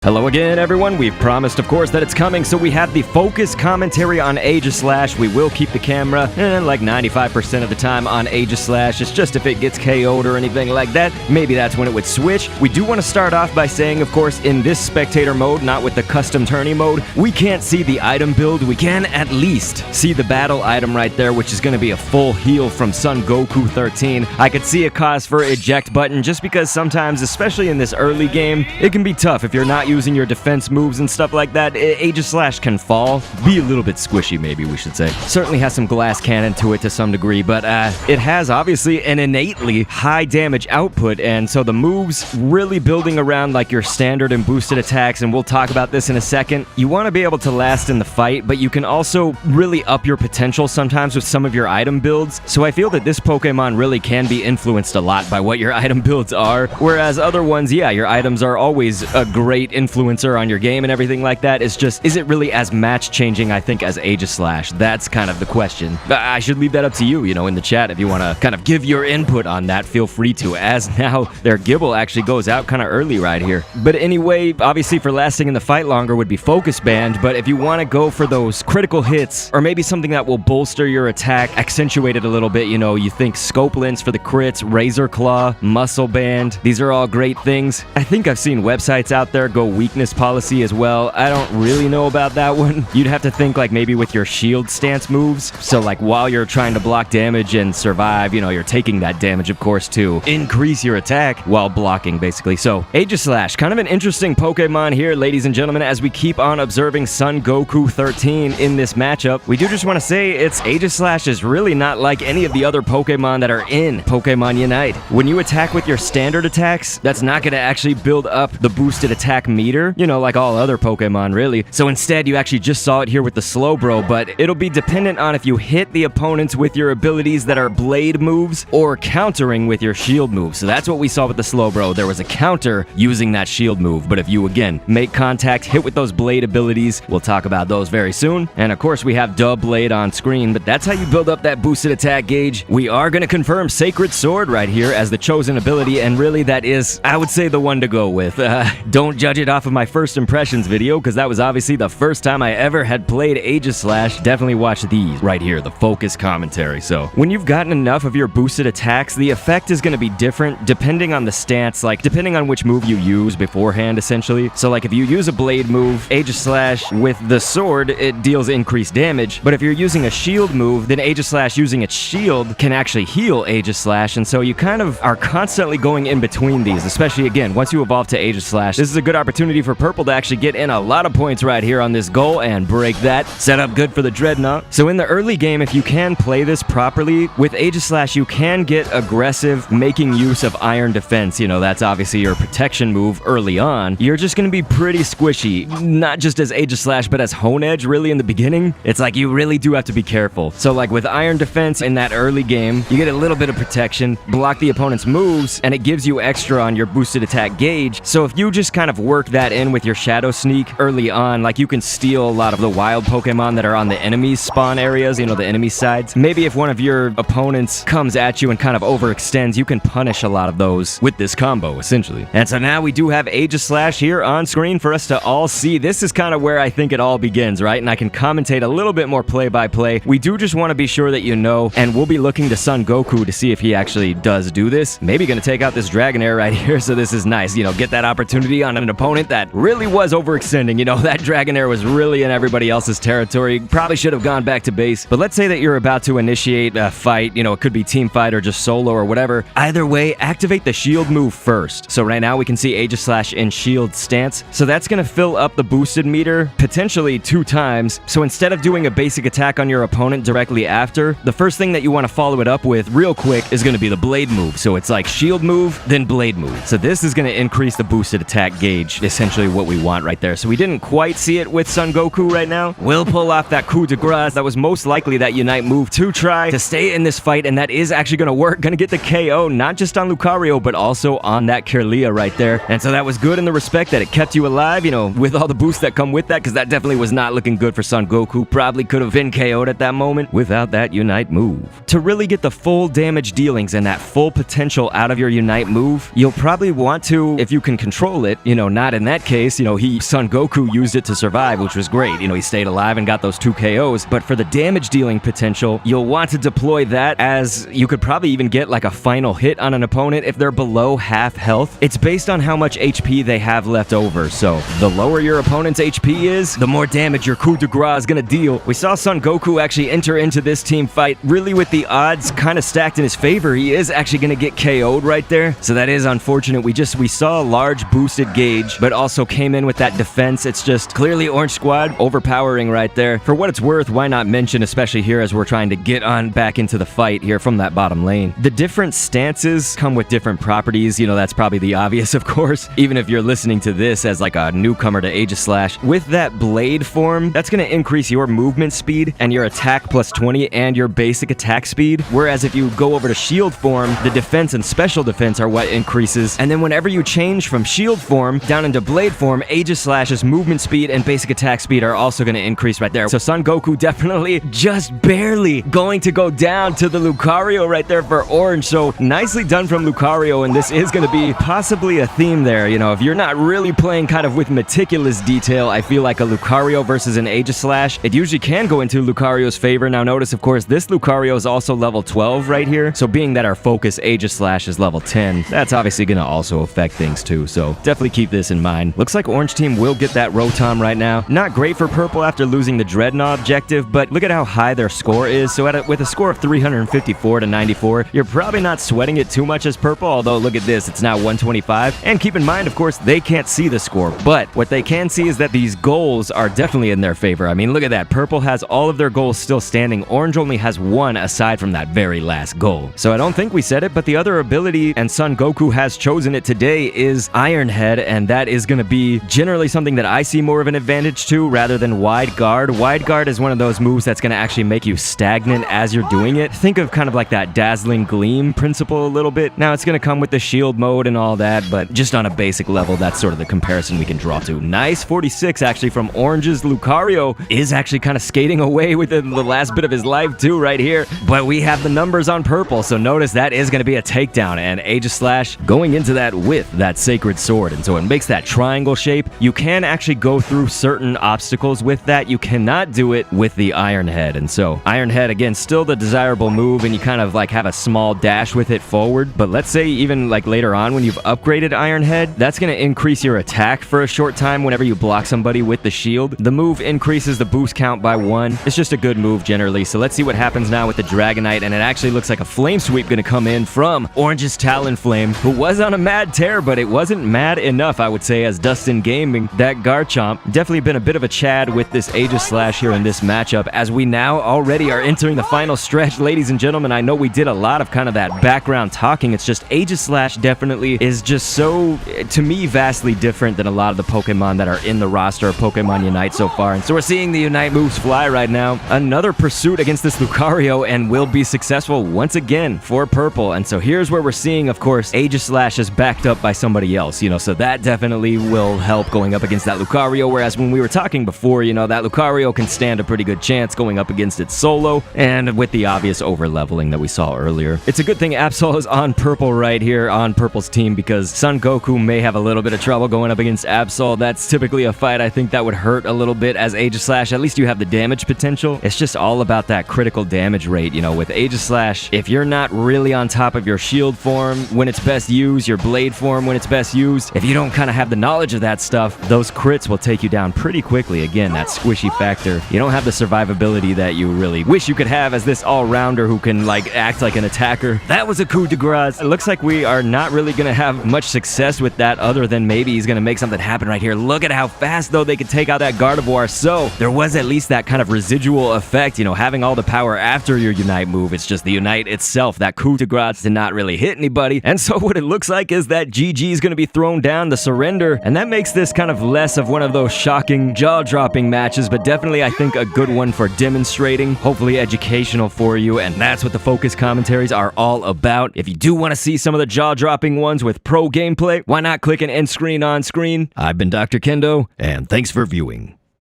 Hello again, everyone. We've promised, of course, that it's coming, so we have the focus commentary on Aegislash. We will keep the camera, like 95% of the time on Aegislash. It's just if it gets KO'd or anything like that, maybe that's when it would switch. We do want to start off by saying, of course, in this Spectator mode, not with the custom tourney mode, we can't see the item build. We can at least see the battle item right there, which is going to be a full heal from Son Goku 13. I could see a cause for eject button, just because sometimes, especially in this early game, it can be tough if you're not using your defense moves and stuff like that. Aegislash can fall, be a little bit squishy, maybe we should say. Certainly has some glass cannon to it to some degree, but it has obviously an innately high damage output, and so the moves really building around like your standard and boosted attacks, and we'll talk about this in a second. You want to be able to last in the fight, but you can also really up your potential sometimes with some of your item builds, so I feel that this Pokemon really can be influenced a lot by what your item builds are, whereas other ones, yeah, your items are always a great influencer on your game and everything like that. It's just, is it really as match-changing, I think, as Aegislash? That's kind of the question. I should leave that up to you, in the chat. If you want to kind of give your input on that, feel free to, as now their Gibble actually goes out kind of early right here. But anyway, obviously for lasting in the fight longer would be Focus Band, but if you want to go for those critical hits, or maybe something that will bolster your attack, accentuate it a little bit, you think Scope Lens for the crits, Razor Claw, Muscle Band, these are all great things. I think I've seen websites out there go weakness policy as well. I don't really know about that one. You'd have to think like maybe with your shield stance moves. So like while you're trying to block damage and survive, you're taking that damage, of course, to increase your attack while blocking, basically. So Aegislash, kind of an interesting Pokemon here, ladies and gentlemen, as we keep on observing Son Goku 13 in this matchup. We do just want to say Aegislash is really not like any of the other Pokemon that are in Pokemon Unite. When you attack with your standard attacks, that's not going to actually build up the boosted attack meter, like all other Pokemon, really. So instead, you actually just saw it here with the Slowbro, but it'll be dependent on if you hit the opponents with your abilities that are blade moves or countering with your shield move. So that's what we saw with the Slowbro. There was a counter using that shield move, but if you, again, make contact, hit with those blade abilities, we'll talk about those very soon. And of course, we have Dub Blade on screen, but that's how you build up that boosted attack gauge. We are going to confirm Sacred Sword right here as the chosen ability, and really that is, I would say, the one to go with. Don't judge it off of my first impressions video, because that was obviously the first time I ever had played Aegislash. Definitely watch these right here, the focus commentary. So when you've gotten enough of your boosted attacks, the effect is going to be different depending on the stance, like depending on which move you use beforehand, essentially. So like if you use a blade move, Aegislash with the sword, it deals increased damage, but if you're using a shield move, then Aegislash using its shield can actually heal Aegislash, and so you kind of are constantly going in between these, especially again, once you evolve to Aegislash. This is a good opportunity for Purple to actually get in a lot of points right here on this goal and break that. Set up good for the Dreadnought. So in the early game, if you can play this properly, with Aegislash, you can get aggressive, making use of Iron Defense. That's obviously your protection move early on. You're just going to be pretty squishy, not just as Aegislash, but as Honedge, really, in the beginning. It's like you really do have to be careful. So like with Iron Defense in that early game, you get a little bit of protection, block the opponent's moves, and it gives you extra on your boosted attack gauge. So if you just kind of work that in with your Shadow Sneak early on, like you can steal a lot of the wild Pokemon that are on the enemy's spawn areas, the enemy sides. Maybe if one of your opponents comes at you and kind of overextends, you can punish a lot of those with this combo, essentially. And so now we do have Aegislash here on screen for us to all see. This is kind of where I think it all begins, right? And I can commentate a little bit more play-by-play. We do just want to be sure that and we'll be looking to Son Goku to see if he actually does do this. Maybe going to take out this Dragonair right here, so this is nice. Get that opportunity on an opponent that really was overextending. That Dragonair was really in everybody else's territory. Probably should have gone back to base. But let's say that you're about to initiate a fight. It could be team fight or just solo or whatever. Either way, activate the shield move first. So right now we can see Aegislash in shield stance. So that's going to fill up the boosted meter potentially 2 times. So instead of doing a basic attack on your opponent directly after, the first thing that you want to follow it up with real quick is going to be the blade move. So it's like shield move, then blade move. So this is going to increase the boosted attack gauge, essentially what we want right there. So we didn't quite see it with Son Goku right now. We'll pull off that coup de grace. That was most likely that Unite move to try to stay in this fight, and that is actually going to work. Going to get the KO, not just on Lucario, but also on that Kirlia right there. And so that was good in the respect that it kept you alive, with all the boosts that come with that, because that definitely was not looking good for Son Goku. Probably could have been KO'd at that moment without that Unite move. To really get the full damage dealings and that full potential out of your Unite move, you'll probably want to, if you can control it, not not in that case. Son Goku used it to survive, which was great. He stayed alive and got those 2 KOs. But for the damage dealing potential, you'll want to deploy that, as you could probably even get like a final hit on an opponent if they're below half health. It's based on how much HP they have left over. So the lower your opponent's HP is, the more damage your coup de grace is going to deal. We saw Son Goku actually enter into this team fight really with the odds kind of stacked in his favor. He is actually going to get KO'd right there. So that is unfortunate. We saw a large boosted gauge, but also came in with that defense. It's just clearly Orange Squad overpowering right there. For what it's worth, why not mention, especially here as we're trying to get on back into the fight here from that bottom lane. The different stances come with different properties. That's probably the obvious, of course. Even if you're listening to this as like a newcomer to Aegislash, with that blade form, that's going to increase your movement speed and your attack plus 20 and your basic attack speed. Whereas if you go over to shield form, the defense and special defense are what increases. And then whenever you change from shield form down into blade form, Aegislash's movement speed and basic attack speed are also going to increase right there. So Son Goku definitely just barely going to go down to the Lucario right there for orange. So nicely done from Lucario, and this is going to be possibly a theme there. If you're not really playing kind of with meticulous detail, I feel like a Lucario versus an Aegislash, it usually can go into Lucario's favor. Now notice, of course, this Lucario is also level 12 right here. So being that our focus Aegislash is level 10, that's obviously going to also affect things too. So definitely keep this in mind. Looks like orange team will get that Rotom right now. Not great for purple after losing the Dreadnought objective, but look at how high their score is. So with a score of 354 to 94, you're probably not sweating it too much as purple, although look at this, it's now 125. And keep in mind, of course, they can't see the score, but what they can see is that these goals are definitely in their favor. I mean, look at that. Purple has all of their goals still standing. Orange only has one aside from that very last goal. So I don't think we said it, but the other ability, and Son Goku has chosen it today, is Iron Head, and that is going to be generally something that I see more of an advantage to rather than Wide Guard. Wide Guard is one of those moves that's going to actually make you stagnant as you're doing it. Think of kind of like that Dazzling Gleam principle a little bit. Now, it's going to come with the shield mode and all that, but just on a basic level, that's sort of the comparison we can draw to. Nice 46 actually from Orange's Lucario is actually kind of skating away with the last bit of his life too right here, but we have the numbers on purple, so notice that is going to be a takedown, and Aegislash going into that with that Sacred Sword, and so it makes that triangle shape. You can actually go through certain obstacles with that. You cannot do it with the Iron Head, and so Iron Head, again, still the desirable move, and you kind of like have a small dash with it forward, but let's say even like later on when you've upgraded Iron Head, that's going to increase your attack for a short time whenever you block somebody with the shield. The move increases the boost count by 1. It's just a good move generally, so let's see what happens now with the Dragonite, and it actually looks like a Flame Sweep going to come in from Orange's Talonflame, who was on a mad tear, but it wasn't mad enough, I would say, as Dustin Gaming. That Garchomp definitely been a bit of a Chad with this Aegislash here in this matchup, as we now already are entering the final stretch, ladies and gentlemen. I know we did a lot of kind of that background talking. It's just Aegislash definitely is just so, to me, vastly different than a lot of the Pokemon that are in the roster of Pokemon Unite so far, and so we're seeing the Unite moves fly right now. Another pursuit against this Lucario, and will be successful once again for purple, and so here's where we're seeing, of course, Aegislash is backed up by somebody else, so that definitely will help going up against that Lucario, whereas when we were talking before, that Lucario can stand a pretty good chance going up against it solo, and with the obvious over-leveling that we saw earlier. It's a good thing Absol is on purple right here, on purple's team, because Son Goku may have a little bit of trouble going up against Absol. That's typically a fight I think that would hurt a little bit as Aegislash. At least you have the damage potential. It's just all about that critical damage rate, with Aegislash. If you're not really on top of your shield form when it's best used, your blade form when it's best used, if you don't kind of have the knowledge of that stuff, those crits will take you down pretty quickly. Again, that squishy factor. You don't have the survivability that you really wish you could have as this all-rounder who can act like an attacker. That was a coup de grace. It looks like we are not really going to have much success with that, other than maybe he's going to make something happen right here. Look at how fast, though, they could take out that Gardevoir. So there was at least that kind of residual effect, having all the power after your Unite move. It's just the Unite itself, that coup de grace, did not really hit anybody. And so what it looks like is that GG is going to be thrown down, the surrender, and that makes this kind of less of one of those shocking, jaw-dropping matches, but definitely, I think, a good one for demonstrating, hopefully educational for you, and that's what the focus commentaries are all about. If you do want to see some of the jaw-dropping ones with pro gameplay, why not click an end screen on screen? I've been Dr. Kendo, and thanks for viewing.